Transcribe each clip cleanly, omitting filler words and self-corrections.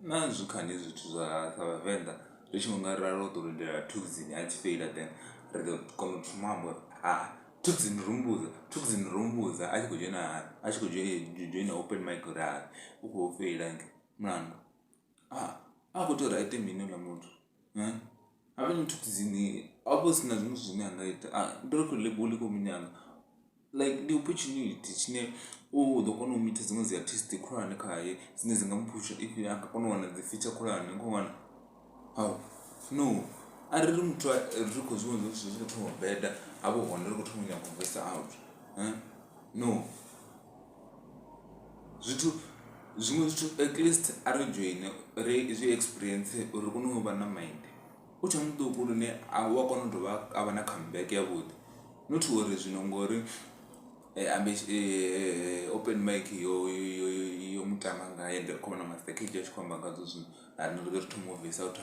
Nazvo khani zvithu zvavavenda richingongarira kudhorondera tukzini achifeila then rikonotumambo tukzini rumbuza achikujoina open mic ra ukofeila nge mlandu akutoraite mhino lamuntu apeni tukzini apo sina zvinhu zvine angaita ndiri kulebuli komunyanga like the opportunity chine udokona umita dzimwe dziartist kurane kaye dzine dzingamupusha if angakona kuwana dzifeature kurane ngowana no ariri muthu riri kuzvionza zviri kutomubhedha avo hona riri kutomunya kumvesa out no zvithu zvimwe zvithu at least arijoine zviexperience uri kunova namind uchamuduku rine wakona kutova ava nacomeback yavudi not uri zvinongori open mic yomutama ngaende komana mapackage achikwamba ngazo zvinhu anotomovesa kuti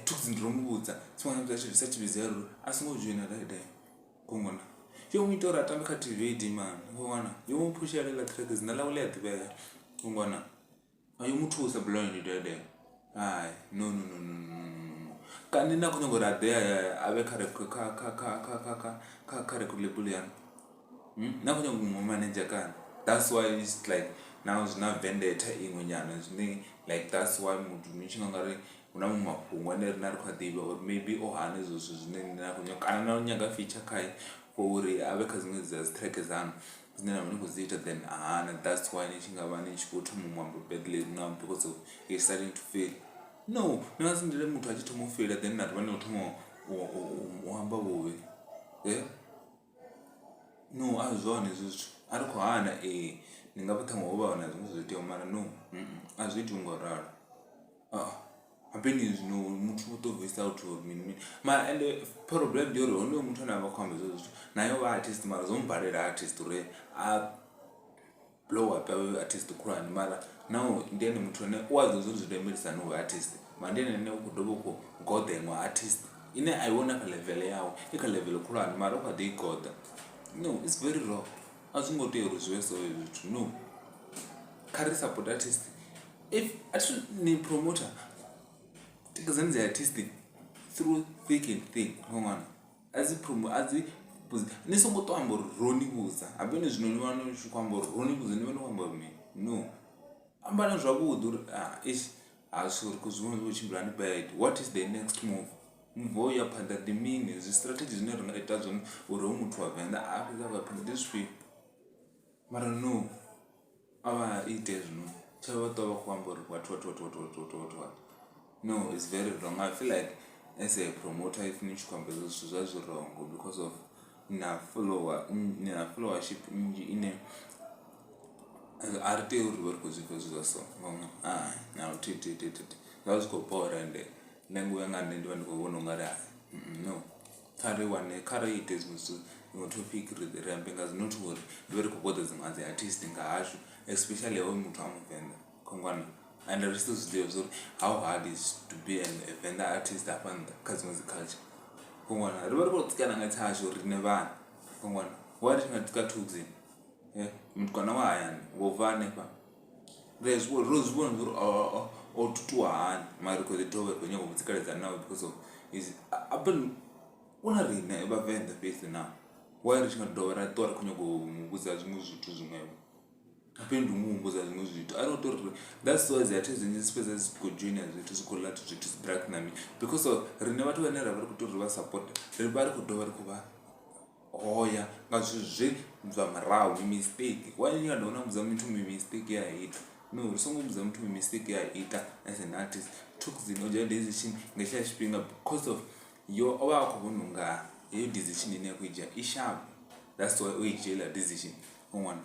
tukzindiromubudza simwanamuzachivizaruru asingojoina daidai kongona yomuitora atambe kativedi man kongona yomupusharela track zinalaulea dhivaya kongona yomutusa blind daidai no kanina kunyangoradheya ave kare kulebuli yanu nakunyangomanager kana that's why it's like now zvina vendetta imwe nyana zvine like that's why munhu muchingangari una mumapungu anerina rikwadiva or maybe ohane izvozvo zvinenakana naunyaga feature kai fouri ave kazimwe zazitrack zanu zinena mune kuziita then that's why nechingava nechikotomumwambo badly now because of you're starting to fail no ningasindire munhu achitomufela then nati vane kutoma uhamba vove no azvona izvozvo ari kuhana ndingapatanga uvaona zvimwe zvoitewa mara no azviiti ungoraro hapeni zvino muthu utovhisa out mini and problem ndiyori ondiwe muthu anava kuhamba izvozvo naye vaartist mara zomubharira artist ure blow up yave artist kurani mara now ndiene muthu ane wazozvo zviremerisa noartist mara ndiene ne ukudovoko godha imwe artist ine aiona kalevhele yawo ikalevhele kurani mara ukadeigodha no it's very wrong azvingoteero zviveso izvizvo no kari support artist if ni promoter tikazanidza artist through thick and thin ngomwana azi nisongotoamba roni kuza hapeni zvinonivanoshikwamba roni kuza nivanokwamba me no ambana zvakudhi uri asuri kuzvionza uchimbirani bad what is the next move mvoya panda dimini zvistrategy zvine ringaita zvoni uri womuthu wavhenda apizavapinda ndizvipi mara no ava ite zvino chavatova kuamba uri what no it's very wrong. I feel like as a promoter if nichikwamba zvizvo zvazvirongo because of na followership ine arite uri vari kuzvipa zvizaso now zvazvikopora ende nenguva yangane ndiva ndikuona ungari no kare ite zvimwe topic rambe ngazi not uri ndivari kugodha dzimwe adziartist ngahazvo especially yavo muthu amuvhenda kongwana and risi zviziva zvori how hard is to be a venda artist apana kadzimwe dziculture kongwana rivari kutsikana ngatsazvo rine vanhu kongwana wari tingatika tukzini mutukana wahayani wovanepa rozvibona zvori otutuhani mari kwezitove kwenyango kutsikaledzana nawo because of is apani una rina vavenda face now why richingadova ratora kunyangomuudza zvimwe zvithu zvimwevo apeni ndumuumbuza zvimwe zvithu anotori that's why ziatezvinyisipedza zikojoina zvithu zikolati zvithu zidrak nami because of rine vatu vanera vari kutori vasapota vari kudova ri kuva hoya ngazvizve zvamarawu mimistake wainyingandaona mudza muthu mimistake yaita no risongomudza muthu mimistake yaita as an artist tukzini oja decision ngechia chipinga because of yo ovakuvonunga iyo decision ine yakuija isharp that's why oijela decision one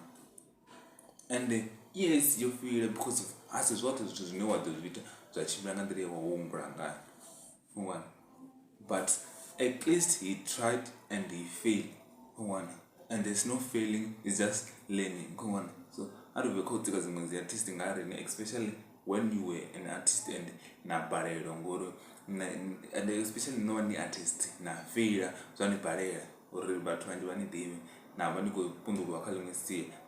and yes you feel because of asi zvote zvithu zvine wadozviita zvachimbiranga ndiri yawaumbura one but at least he tried and he failed one and there's no failing, it's just learning one so arivekudzika dzimwe dziartist ngarine especially when you were an artist and nabarero ngoro and especially no one artist na failure zvani barera uri vatu vanje vanidivi na vaniko pundu vakalizonga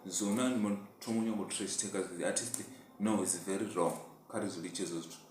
zvona ndimotomunya kutrash take as the artist no, it's very wrong. Kari zvi liche izvozvo.